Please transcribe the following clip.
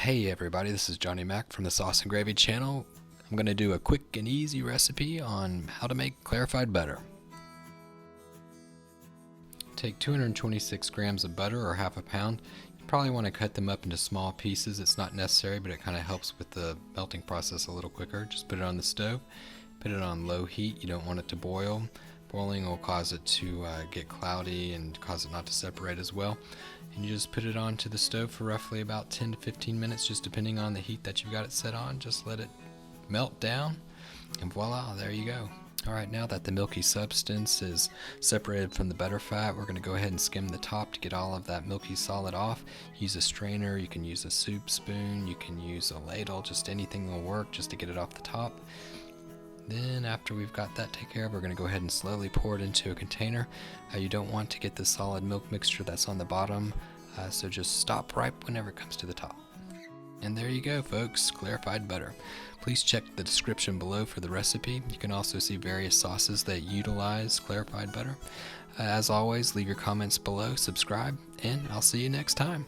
Hey everybody, this is Johnny Mac from the Sauce and Gravy channel. I'm going to do a quick and easy recipe on how to make clarified butter. Take 226 grams of butter or half a pound. You probably want to cut them up into small pieces. It's not necessary, but it kind of helps with the melting process a little quicker. Just put it on the stove, put it on low heat. You don't want it to boil. Boiling will cause it to get cloudy and cause it not to separate as well. And you just put it onto the stove for roughly about 10 to 15 minutes, just depending on the heat that you've got it set on. Just let it melt down, and voila, there you go. Alright, now that the milky substance is separated from the butter fat, we're going to go ahead and skim the top to get all of that milky solid off. Use a strainer, you can use a soup spoon, you can use a ladle, just anything will work just to get it off the top. Then after we've got that taken care of, we're going to go ahead and slowly pour it into a container. You don't want to get the solid milk mixture that's on the bottom, so just stop right whenever it comes to the top. And there you go, folks, clarified butter. Please check the description below for the recipe. You can also see various sauces that utilize clarified butter. As always, leave your comments below, subscribe, and I'll see you next time.